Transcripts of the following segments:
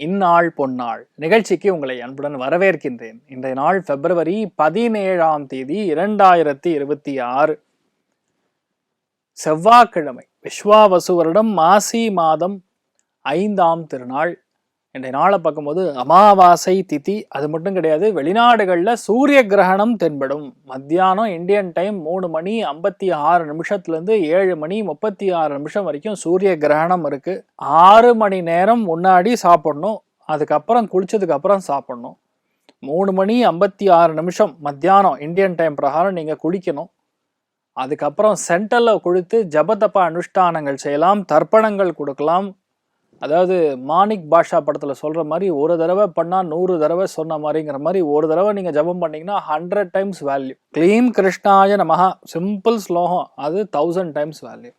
இந்நாள் பொன்னாள் நிகழ்ச்சிக்கு உங்களை அன்புடன் வரவேற்கின்றேன். இன்றைய நாள் பிப்ரவரி 17ஆம் தேதி 2026 செவ்வாய்க்கிழமை. விஸ்வாவசு வருடம் மாசி மாதம் 5ஆம் திருநாள். இன்றைய நாளை பார்க்கும்போது அமாவாசை திதி. அது மட்டும் கிடையாது, வெளிநாடுகளில் சூரிய கிரகணம் தென்படும். மத்தியானம் இந்தியன் டைம் 3 மணி 56 நிமிஷத்துலேருந்து 7 மணி 36 நிமிஷம் வரைக்கும் சூரிய கிரகணம் இருக்கு. 6 மணி நேரம் முன்னாடி சாப்பிடணும், அதுக்கப்புறம் குளிச்சதுக்கு அப்புறம் சாப்பிடணும். 3 மணி 56 நிமிஷம் மத்தியானம் இந்தியன் டைம் பிரகாரம் நீங்கள் குளிக்கணும். அதுக்கப்புறம் சென்டரில் குளித்து ஜபதப்ப அனுஷ்டானங்கள் செய்யலாம், தர்ப்பணங்கள் கொடுக்கலாம். அதாவது மாணிக் பாஷா படத்தில் சொல்கிற மாதிரி ஒரு தடவை பண்ணால் 100 தடவை சொன்ன மாதிரிங்கிற மாதிரி ஒரு தடவை நீங்கள் ஜபம் பண்ணிங்கன்னா 100 டைம்ஸ் வேல்யூ. க்ளீம் கிருஷ்ணாய நமஹா சிம்பிள் ஸ்லோகம், அது 1000 டைம்ஸ் வேல்யூ.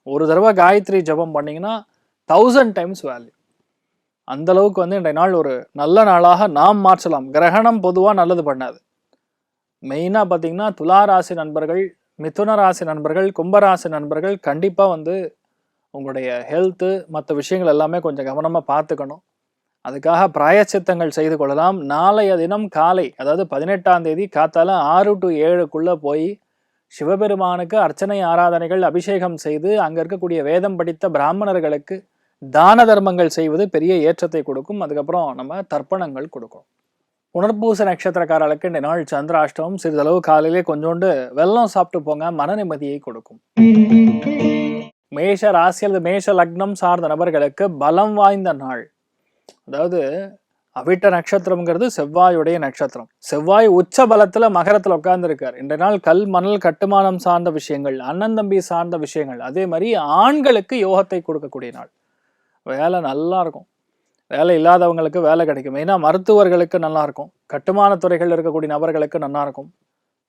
ஒரு தடவை காயத்ரி ஜபம் பண்ணிங்கன்னா 1000 டைம்ஸ் வேல்யூ. அந்தளவுக்கு இன்றைய நாள் ஒரு நல்ல நாளாக நாம் மாற்றலாம். கிரகணம் பொதுவாக நல்லது பண்ணாது. மெயினாக பார்த்தீங்கன்னா துளாராசி நண்பர்கள், மிதுன ராசி நண்பர்கள், கும்பராசி நண்பர்கள் கண்டிப்பாக உங்களுடைய ஹெல்த்து மற்ற விஷயங்கள் எல்லாமே கொஞ்சம் கவனமாக பார்த்துக்கணும். அதுக்காக பிராயச்சித்தங்கள் செய்து கொள்ளலாம். நாளைய தினம் காலை, அதாவது 18ஆம் தேதி காத்தால 6 to 7க்குள்ளே போய் சிவபெருமானுக்கு அர்ச்சனை ஆராதனைகள் அபிஷேகம் செய்து அங்கே இருக்கக்கூடிய வேதம் படித்த பிராமணர்களுக்கு தான தர்மங்கள் செய்வது பெரிய ஏற்றத்தை கொடுக்கும். அதுக்கப்புறம் நம்ம தர்ப்பணங்கள் கொடுக்கும். புனர்பூச நட்சத்திரக்காரர்களுக்கு இந்த நாள் சந்திராஷ்டமம். சிறிதளவு காலையிலே கொஞ்சோண்டு வெல்லம் சாப்பிட்டு போங்க, மன நிம்மதியை கொடுக்கும். மேஷ ராசி அல்லது மேஷ லக்னம் சார்ந்த நபர்களுக்கு பலம் வாய்ந்த நாள். அதாவது அவிட்ட நட்சத்திரம்ங்கிறது செவ்வாயுடைய நட்சத்திரம். செவ்வாய் உச்ச பலத்துல மகரத்துல உட்கார்ந்து இருக்கார். இன்றைய நாள் கல் மணல் கட்டுமானம் சார்ந்த விஷயங்கள், அண்ணன் தம்பி சார்ந்த விஷயங்கள், அதே மாதிரி ஆண்களுக்கு யோகத்தை கொடுக்கக்கூடிய நாள். வேலை நல்லா இருக்கும், வேலை இல்லாதவங்களுக்கு வேலை கிடைக்கும். மெயினாக மருத்துவர்களுக்கு நல்லா இருக்கும், கட்டுமான துறைகள் இருக்கக்கூடிய நபர்களுக்கு நல்லா இருக்கும்,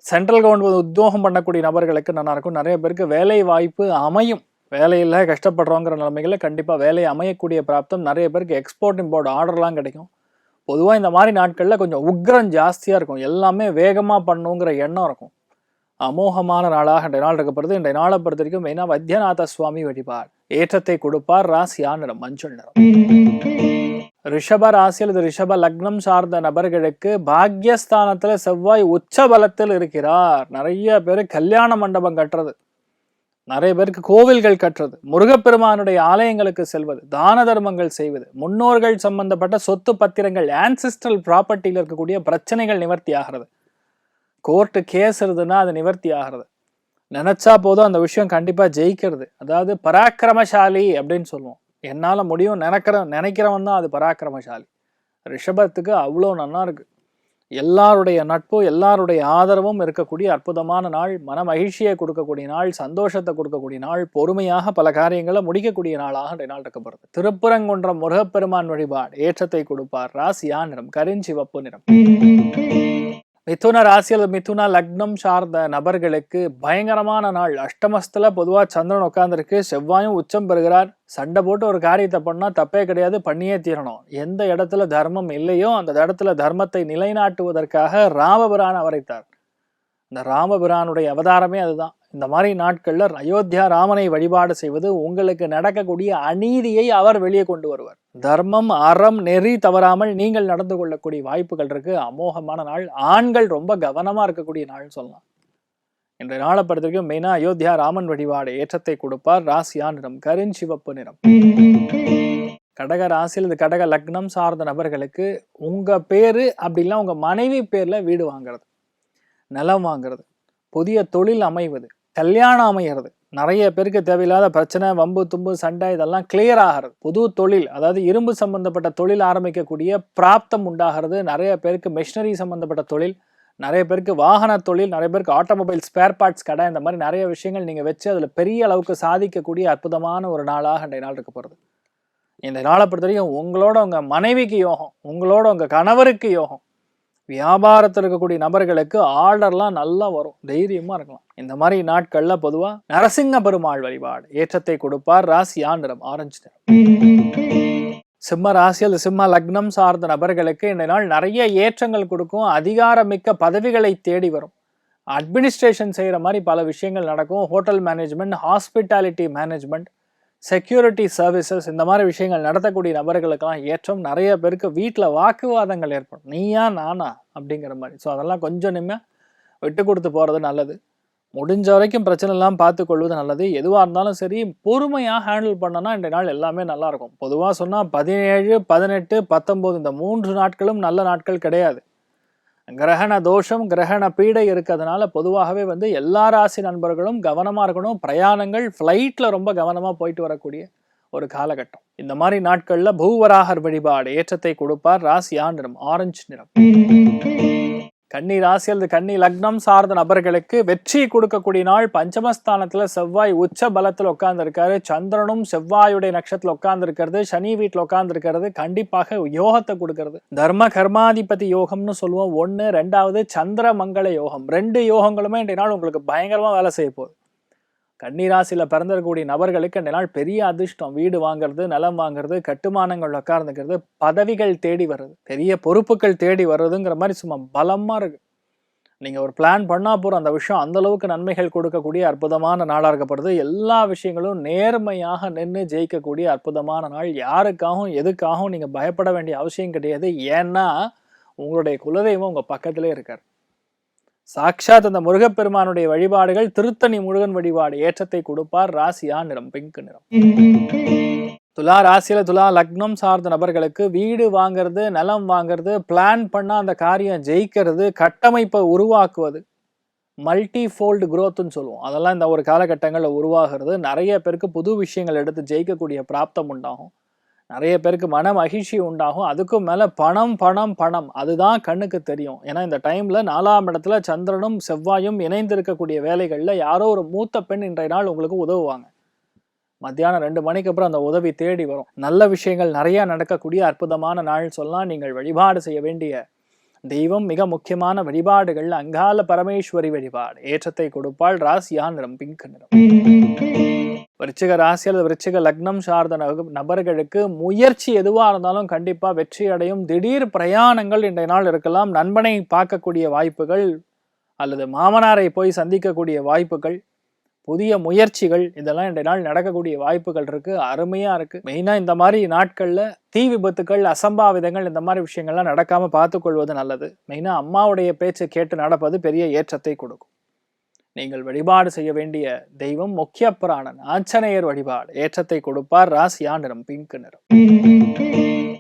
சென்ட்ரல் கவர்மெண்ட் உத்தியோகம் பண்ணக்கூடிய நபர்களுக்கு நல்லா இருக்கும். நிறைய பேருக்கு வேலை வாய்ப்பு அமையும். வேலையில் கஷ்டப்படுறோங்கிற நிலைமைகளை கண்டிப்பாக வேலை அமையக்கூடிய பிராப்தம். நிறைய பேருக்கு எக்ஸ்போர்ட் இம்போர்ட் ஆர்டர்லாம் கிடைக்கும். பொதுவாக இந்த மாதிரி நாட்களில் கொஞ்சம் உக்ரம் ஜாஸ்தியாக இருக்கும், எல்லாமே வேகமாக பண்ணுங்கிற எண்ணம் இருக்கும். அமோகமான நாளாக இன்றைய நாள் இருக்கப்படுது. இன்றைய நாளை பொறுத்த வரைக்கும் மெயினாக வைத்தியநாத சுவாமி வழிபார் ஏற்றத்தை கொடுப்பார். ராசியா நிறம் மஞ்சள் நிறம். ரிஷப ராசி அல்லது ரிஷப லக்னம் சார்ந்த நபர்களுக்கு பாக்யஸ்தானத்தில் செவ்வாய் உச்ச பலத்தில் இருக்கிறார். நிறைய பேர் கல்யாண மண்டபம் கட்டுறது, நிறைய பேருக்கு கோவில்கள் கட்டுறது, முருகப்பெருமானுடைய ஆலயங்களுக்கு செல்வது, தான தர்மங்கள் செய்வது, முன்னோர்கள் சம்பந்தப்பட்ட சொத்து பத்திரங்கள், ஆன்சிஸ்ட்ரல் ப்ராப்பர்ட்டியில் இருக்கக்கூடிய பிரச்சனைகள் நிவர்த்தி ஆகிறது. கோர்ட்டு கேஸ் இருந்ததுன்னா அது நிவர்த்தி ஆகிறது. நினைச்சா போதும் அந்த விஷயம் கண்டிப்பாக ஜெயிக்கிறது. அதாவது பராக்கிரமசாலி அப்படின்னு சொல்லுவோம். என்னால் முடியும் நினைக்கிறவன் தான் அது பராக்கிரமசாலி. ரிஷபத்துக்கு அவ்வளோ நல்லா இருக்கு. எல்லாருடைய நட்பு, எல்லாருடைய ஆதரவும் இருக்கக்கூடிய அற்புதமான நாள். மன மகிழ்ச்சியை கொடுக்கக்கூடிய நாள், சந்தோஷத்தை கொடுக்கக்கூடிய நாள், பொறுமையாக பல காரியங்களை முடிக்கக்கூடிய நாளாக இந்த நாள் இருக்கப்படுது. திருப்பரங்குன்றம் முருகப்பெருமான் வழிபாடு ஏற்றத்தை கொடுப்பார். ராசியா நிறம் கருஞ்சிவப்பு நிறம். மிதுன ராசி அல்லது மிதுன லக்னம் சார்ந்த நபர்களுக்கு பயங்கரமான நாள். அஷ்டமஸ்தில் பொதுவாக சந்திரன் உட்கார்ந்துருக்கு, செவ்வாயும் உச்சம் பெறுகிறார். சண்டை போட்டு ஒரு காரியத்தை பண்ணால் தப்பே கிடையாது, பண்ணியே தீரணும். எந்த இடத்துல தர்மம் இல்லையோ அந்த இடத்துல தர்மத்தை நிலைநாட்டுவதற்காக ராமபிரான் அவரைத்தார். இந்த ராமபிரானுடைய அவதாரமே அதுதான். இந்த மாதிரி நாட்களில் அயோத்தியா ராமனை வழிபாடு செய்வது உங்களுக்கு நடக்கக்கூடிய அநீதியை அவர் வெளியே கொண்டு வருவார். தர்மம் அறம் நெறி தவறாமல் நீங்கள் நடந்து கொள்ளக்கூடிய வாய்ப்புகள் இருக்கு. அமோகமான நாள். ஆண்கள் ரொம்ப கவனமா இருக்கக்கூடிய நாள் சொல்லலாம். இன்றைய நாளை பொறுத்த வரைக்கும் மெயினா அயோத்தியா ராமன் வழிபாடு ஏற்றத்தை கொடுப்பார். ராசியா நிறம் கருஞ்சிவப்பு நிறம். கடக ராசியில் இது கடக லக்னம் சார்ந்த நபர்களுக்கு உங்க பேரு அப்படிலாம் உங்க மனைவி பேர்ல வீடு வாங்குறது, நிலம் வாங்குறது, புதிய தொழில் அமைவது, கல்யாணம் அமைகிறது. நிறைய பேருக்கு தேவையில்லாத பிரச்சனை, வம்பு தும்பு சண்டை இதெல்லாம் கிளியர் ஆகிறது. புது தொழில், அதாவது இரும்பு சம்பந்தப்பட்ட தொழில் ஆரம்பிக்கக்கூடிய பிராப்தம் உண்டாகிறது. நிறைய பேருக்கு மெஷினரி சம்பந்தப்பட்ட தொழில், நிறைய பேருக்கு வாகன தொழில், நிறைய பேருக்கு ஆட்டோமொபைல் ஸ்பேர் பார்ட்ஸ் கடை, இந்த மாதிரி நிறைய விஷயங்கள் நீங்கள் வச்சு அதில் பெரிய அளவுக்கு சாதிக்கக்கூடிய அற்புதமான ஒரு நாளாக இன்றைய நாள் இருக்க போகிறது. இந்த நாளை பொறுத்த வரைக்கும் உங்களோட உங்கள் மனைவிக்கு யோகம், உங்களோட உங்கள் கணவருக்கு யோகம். வியாபாரத்தில் இருக்கக்கூடிய நபர்களுக்கு ஆர்டர்லாம் நல்லா வரும், தைரியமாக இருக்கலாம். இந்த மாதிரி நாட்களில் பொதுவாக நரசிங்க பெருமாள் வழிபாடு ஏற்றத்தை கொடுப்பார். ராசியா நிறம் ஆரஞ்சு நிறம். சிம்ம ராசியில் சிம்ம லக்னம் சார்ந்த நபர்களுக்கு இந்த நாள் நிறைய ஏற்றங்கள் கொடுக்கும். அதிகாரமிக்க பதவிகளை தேடி வரும். அட்மினிஸ்ட்ரேஷன் செய்கிற மாதிரி பல விஷயங்கள் நடக்கும். Hotel management, hospitality management, security services இந்த மாதிரி விஷயங்கள் நடத்தக்கூடிய நபர்களுக்கெல்லாம் ஏற்றம். நிறைய பேருக்கு வீட்டில் வாக்குவாதங்கள் ஏற்படும், நீயா நானா அப்படிங்கிற மாதிரி. ஸோ அதெல்லாம் கொஞ்சம் நிம்ம விட்டு கொடுத்து போகிறது நல்லது. முடிஞ்ச வரைக்கும் பிரச்சனை எல்லாம் பார்த்து கொள்வது நல்லது. எதுவாக இருந்தாலும் சரி பொறுமையாக ஹேண்டில் பண்ணனா இன்றைய நாள் எல்லாமே நல்லாயிருக்கும். பொதுவாக சொன்னால் 17, 18, 19 இந்த 3 நாட்களும் நல்ல நாட்கள் கிடையாது. கிரகண தோஷம் கிரகண பீடை இருக்கிறதுனால பொதுவாகவே எல்லா ராசி நண்பர்களும் கவனமாக இருக்கணும். பிரயாணங்கள் ஃப்ளைட்டில் ரொம்ப கவனமாக போயிட்டு வரக்கூடிய ஒரு காலகட்டம். இந்த மாதிரி நாட்களில் பூவராகர் வழிபாடு ஏற்றத்தை கொடுப்பார். ராசியா நிறம் ஆரஞ்சு நிறம். கன்னி ராசி அல்லது கன்னி லக்னம் சார்ந்த நபர்களுக்கு வெற்றி கொடுக்கக்கூடிய நாள். பஞ்சமஸ்தானத்துல செவ்வாய் உச்ச பலத்தில் உட்கார்ந்து இருக்காரு. சந்திரனும் செவ்வாயுடைய நட்சத்திரத்தில் உட்கார்ந்து இருக்கிறது, சனி வீட்டில் உட்கார்ந்து இருக்கிறது கண்டிப்பாக யோகத்தை கொடுக்கிறது. தர்ம கர்மாதிபதி யோகம்னு சொல்லுவோம். 1, 2வது சந்திர மங்கள யோகம். 2 யோகங்களுமே இன்றைய நாள் உங்களுக்கு பயங்கரமா வேலை செய்ய போகுது. கன்னிராசியில பிறந்திருக்கக்கூடிய நபர்களுக்கு இந்த நாள் பெரிய அதிர்ஷ்டம். வீடு வாங்குறது, நிலம் வாங்குறது, கட்டுமானங்கள் உட்கார்ந்துக்கிறது, பதவிகள் தேடி வர்றது, பெரிய பொறுப்புகள் தேடி வர்றதுங்கிற மாதிரி சும்மா பலமா இருக்கு. நீங்க ஒரு பிளான் பண்ணா போற அந்த விஷயம் அந்த அளவுக்கு நன்மைகள் கொடுக்கக்கூடிய அற்புதமான நாளா இருக்கப்படுது. எல்லா விஷயங்களும் நேர்மையாக நின்று ஜெயிக்கக்கூடிய அற்புதமான நாள். யாருக்காகவும் எதுக்காகவும் நீங்க பயப்பட வேண்டிய அவசியம் கிடையாது. ஏன்னா உங்களுடைய குலதெய்வம் உங்க பக்கத்திலே இருக்காரு. சாட்சாத் அந்த முருகப்பெருமானுடைய வழிபாடுகள், திருத்தணி முருகன் வழிபாடு ஏற்றத்தை கொடுப்பார். ராசியா நிறம் பிங்க் நிறம். துலா ராசியில துலா லக்னம் சார்ந்த நபர்களுக்கு வீடு வாங்கிறது, நிலம் வாங்கிறது, பிளான் பண்ணா அந்த காரியம் ஜெயிக்கிறது, கட்டமைப்பை உருவாக்குவது, மல்டி ஃபோல்டு குரோத்னு சொல்லுவோம். அதெல்லாம் இந்த ஒரு காலகட்டங்களில் உருவாகிறது. நிறைய பேருக்கு புது விஷயங்கள் எடுத்து ஜெயிக்கக்கூடிய பிராப்தம் உண்டாகும். நிறைய பேருக்கு மன மகிழ்ச்சி உண்டாகும். அதுக்கும் மேலே பணம் பணம் பணம் அதுதான் கண்ணுக்கு தெரியும். ஏன்னா இந்த டைமில் 4ஆம் இடத்துல சந்திரனும் செவ்வாயும் இணைந்திருக்கக்கூடிய வேலைகளில் யாரோ ஒரு மூத்த பெண் இன்றைய நாள் உங்களுக்கு உதவுவாங்க. மத்தியானம் 2 மணிக்கு அப்புறம் அந்த உதவி தேடி வரும். நல்ல விஷயங்கள் நிறையா நடக்கக்கூடிய அற்புதமான நாள் சொல்லலாம். நீங்கள் வழிபாடு செய்ய வேண்டிய தெய்வம், மிக முக்கியமான வழிபாடுகள் அங்காள பரமேஸ்வரி வழிபாடு ஏற்றத்தை கொடுப்பாள். ராசியா நிறம் பிங்க் நிறம். விருச்சிக ராசி அல்லது விருச்சிக லக்னம் சார்ந்த நபர்களுக்கு முயற்சி எதுவாக இருந்தாலும் கண்டிப்பா வெற்றி அடையும். திடீர் பிரயாணங்கள் இன்றைய நாள் இருக்கலாம். நண்பனை பார்க்கக்கூடிய வாய்ப்புகள் அல்லது மாமனாரை போய் சந்திக்கக்கூடிய வாய்ப்புகள், புதிய முயற்சிகள் இதெல்லாம் இன்றைய நாள் நடக்கக்கூடிய வாய்ப்புகள் இருக்கு. அருமையா இருக்கு. மெயினா இந்த மாதிரி நாட்கள்ல தீ விபத்துக்கள், அசம்பாவிதங்கள் இந்த மாதிரி விஷயங்கள்லாம் நடக்காம பார்த்துக்கொள்வது நல்லது. மெயினா அம்மாவுடைய பேச்சை கேட்டு நடப்பது பெரிய ஏற்றத்தை கொடுக்கும். நீங்கள் வழிபாடு செய்ய வேண்டிய தெய்வம் முக்கிய பிராணன் ஆஞ்சநேயர் வழிபாடு ஏற்றத்தை கொடுப்பார். ராசியா நிறம் பிங்க் நிறம்.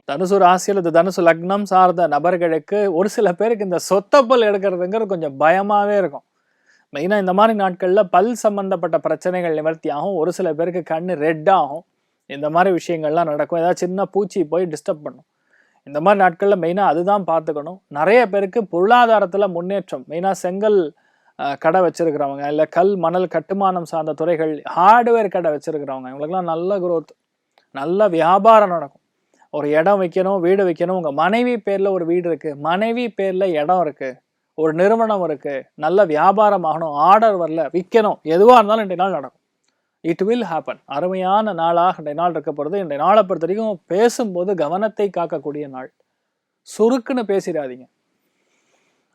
தனுசு ராசி அல்லது தனுசு லக்னம் சார்ந்த நபர்களுக்கு ஒரு சில பேருக்கு இந்த சொத்தப்பல் எடுக்கிறதுங்கிறது கொஞ்சம் பயமாவே இருக்கும். மெயினா இந்த மாதிரி நாட்கள்ல பல் சம்பந்தப்பட்ட பிரச்சனைகள் நிவர்த்தி ஆகும். ஒரு சில பேருக்கு கண்ணு ரெட் ஆகும். இந்த மாதிரி விஷயங்கள்லாம் நடக்கும். ஏதாவது சின்ன பூச்சி போய் டிஸ்டர்ப் பண்ணும். இந்த மாதிரி நாட்கள்ல மெயினா அதுதான் பார்த்துக்கணும். நிறைய பேருக்கு பொருளாதாரத்துல முன்னேற்றம். மெயினா செங்கல் கடை வச்சிருக்கிறவங்க, இல்லை கல் மணல் கட்டுமானம் சார்ந்த துறைகள், ஹார்ட்வேர் கடை வச்சிருக்கிறவங்க, இவங்களுக்குலாம் நல்ல குரோத், நல்ல வியாபாரம் நடக்கும். ஒரு இடம் வைக்கணும், வீடு வைக்கணும். உங்கள் மனைவி பேரில் ஒரு வீடு இருக்குது, மனைவி பேரில் இடம் இருக்குது, ஒரு நிறுவனம் இருக்குது, நல்ல வியாபாரம் ஆகணும், ஆர்டர் வரல, விற்கணும், எதுவாக இருந்தாலும் இன்றைய நாள் நடக்கும். It will happen. அருமையான நாளாக இன்றைய நாள் இருக்க போகிறது. இன்றைய நாளை பொறுத்த வரைக்கும் பேசும்போது கவனத்தை காக்கக்கூடிய நாள். சுருக்குன்னு பேசிடாதீங்க,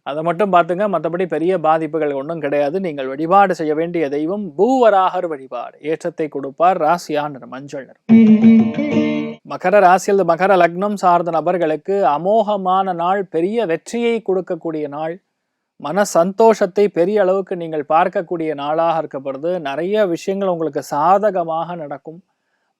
அதை மட்டும் பார்த்துங்க. மற்றபடி பெரிய பாதிப்புகள் ஒன்றும் கிடையாது. நீங்கள் வழிபாடு செய்ய வேண்டிய தெய்வம் பூவராகர் வழிபாடு ஏற்றத்தை கொடுப்பார். ராசியா நிறம் மஞ்சள் நிறம். மகர ராசியில் மகர லக்னம் சார்ந்த நபர்களுக்கு அமோகமான நாள், பெரிய வெற்றியை கொடுக்கக்கூடிய நாள், மன சந்தோஷத்தை பெரிய அளவுக்கு நீங்கள் பார்க்கக்கூடிய நாளாக இருக்கப்படுது. நிறைய விஷயங்கள் உங்களுக்கு சாதகமாக நடக்கும்.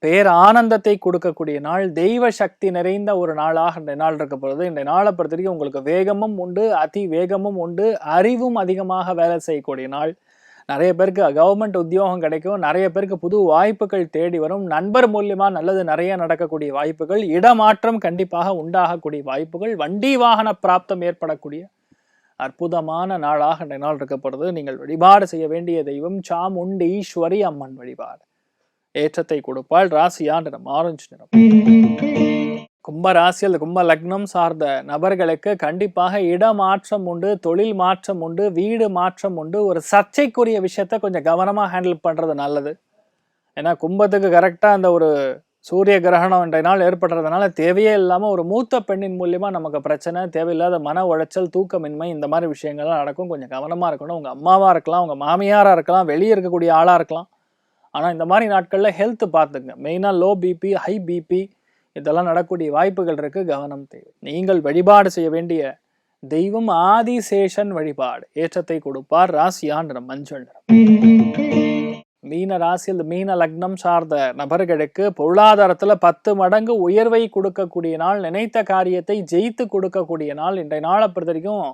பேர் ஆனந்தத்தை கொடுக்கக்கூடிய நாள், தெய்வ சக்தி நிறைந்த ஒரு நாளாக இந்த நாள் இருக்கப்படுது. இந்த நாளை பொறுத்த வரைக்கும் உங்களுக்கு வேகமும் உண்டு, அதி வேகமும் உண்டு, அறிவும் அதிகமாக வேலை செய்யக்கூடிய நாள். நிறைய பேருக்கு கவர்மெண்ட் உத்தியோகம் கிடைக்கும். நிறைய பேருக்கு புது வாய்ப்புகள் தேடி வரும். நண்பர் மூலியமா நல்லது நிறைய நடக்கக்கூடிய வாய்ப்புகள், இடமாற்றம் கண்டிப்பாக உண்டாகக்கூடிய வாய்ப்புகள், வண்டி வாகன பிராப்தம் ஏற்படக்கூடிய அற்புதமான நாளாக இந்த நாள் இருக்கப்படுது. நீங்கள் வழிபாடு செய்ய வேண்டிய தெய்வம் சாமுண்டீஸ்வரி அம்மன் வழிபாடு ஏற்றத்தை கொடுப்பாள். ராசியா நிறம் ஆரஞ்சு நிறம். கும்ப ராசி அல்லது கும்ப லக்னம் சார்ந்த நபர்களுக்கு கண்டிப்பாக இடமாற்றம் உண்டு, தொழில் மாற்றம் உண்டு, வீடு மாற்றம் உண்டு. ஒரு சர்ச்சைக்குரிய விஷயத்த கொஞ்சம் கவனமா ஹேண்டில் பண்றது நல்லது. ஏன்னா கும்பத்துக்கு கரெக்டா அந்த ஒரு சூரிய கிரகணம் இன்றைய நாள் ஏற்படுறதுனால தேவையே இல்லாமல் ஒரு மூத்த பெண்ணின் மூலியமா நமக்கு பிரச்சனை, தேவையில்லாத மன உளைச்சல், தூக்கமின்மை இந்த மாதிரி விஷயங்கள்லாம் நடக்கும். கொஞ்சம் கவனமா இருக்கணும். உங்க அம்மாவா இருக்கலாம், உங்க மாமியாரா இருக்கலாம், வெளியே இருக்கக்கூடிய ஆளா இருக்கலாம், ஆனால் இந்த மாதிரி நாட்களில் ஹெல்த் பார்த்துங்க. மெயினாக லோ பிபி, ஹை பிபி இதெல்லாம் நடக்கக்கூடிய வாய்ப்புகள் இருக்கு, கவனம் தேவை. நீங்கள் வழிபாடு செய்ய வேண்டிய தெய்வம் ஆதிசேஷன் வழிபாடு. ஏற்றத்தை கொடுப்பார். ராசியா நிறம் மஞ்சள் நிறம். மீன ராசியில் மீன லக்னம் சார்ந்த நபர்களுக்கு பொருளாதாரத்துல 10 மடங்கு உயர்வை கொடுக்கக்கூடிய நாள், நினைத்த காரியத்தை ஜெயித்து கொடுக்கக்கூடிய நாள். இன்றைய நாளை பொறுத்த வரைக்கும்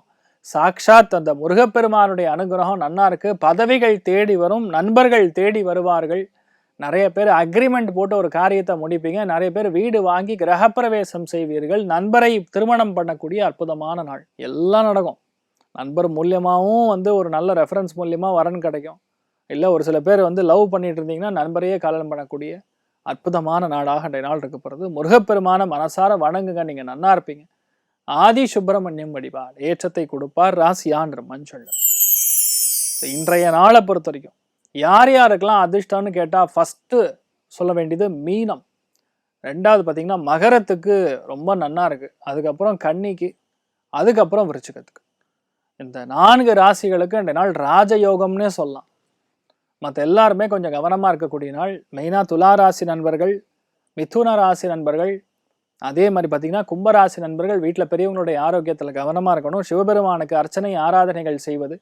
சாக்ஷாத் அந்த முருகப்பெருமானுடைய அனுகிரகம் நன்னா இருக்கு. பதவிகள் தேடி வரும், நண்பர்கள் தேடி வருவார்கள். நிறைய பேர் அக்ரிமெண்ட் போட்டு ஒரு காரியத்தை முடிப்பீங்க. நிறைய பேர் வீடு வாங்கி கிரகப்பிரவேசம் செய்வீர்கள். நண்பரை திருமணம் பண்ணக்கூடிய அற்புதமான நாள். எல்லாம் நடக்கும். நண்பர் மூலியமாகவும் ஒரு நல்ல ரெஃபரன்ஸ் மூலியமா வரன் கிடைக்கும். இல்லை ஒரு சில பேர் லவ் பண்ணிட்டு இருந்தீங்கன்னா நண்பரையே கல்யாணம் பண்ணக்கூடிய அற்புதமான நாடாக இன்றைய நாள் இருக்க போகிறது. முருகப்பெருமான மனசார வணங்குங்க, நீங்க நன்னா இருப்பீங்க. ஆதி சுப்பிரமணியம் வழிபாடு. ஏற்றத்தை கொடுப்பார். ராசியா நிறம் மஞ்சள் நிறம். இன்றைய நாளை பொறுத்த வரைக்கும் யார் யாருக்கெல்லாம் அதிர்ஷ்டம்னு கேட்டால் ஃபஸ்ட்டு சொல்ல வேண்டியது மீனம். ரெண்டாவது பார்த்தீங்கன்னா மகரத்துக்கு ரொம்ப நன்னா இருக்குது. அதுக்கப்புறம் கன்னிக்கு, அதுக்கப்புறம் விருச்சிகத்துக்கு. இந்த 4 ராசிகளுக்கு இந்த நாள் ராஜயோகம்னே சொல்லலாம். மற்ற எல்லாருமே கொஞ்சம் கவனமாக இருக்கக்கூடிய நாள். மெயினாக துலா ராசி நண்பர்கள், மிதுன ராசி நண்பர்கள், அதே மாதிரி பார்த்தீங்கன்னா கும்பராசி நண்பர்கள் வீட்டில் பெரியவங்களுடைய ஆரோக்கியத்தில் கவனமாக இருக்கணும். சிவபெருமானுக்கு அர்ச்சனை ஆராதனைகள் செய்வது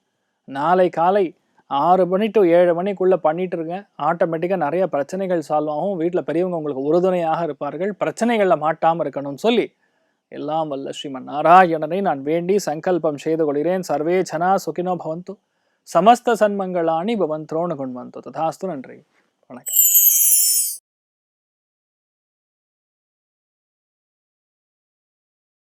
நாளை காலை 6 மணி to 7 மணிக்குள்ளே பண்ணிட்டு இருங்க. ஆட்டோமேட்டிக்காக நிறைய பிரச்சனைகள் சால்வ் ஆகும். வீட்டில் பெரியவங்க உங்களுக்கு உறுதுணையாக இருப்பார்கள். பிரச்சனைகளில் மாட்டாமல் இருக்கணும்னு சொல்லி எல்லாம் வல்ல ஸ்ரீமன் நாராயணனை நான் வேண்டி சங்கல்பம் செய்து கொள்கிறேன். சர்வே ஜனா சுகினோ பவந்து, சமஸ்த சன்மங்களாணி பவந்தோன்னு கொண்டு வந்து ததாஸ்து. நன்றி, வணக்கம்.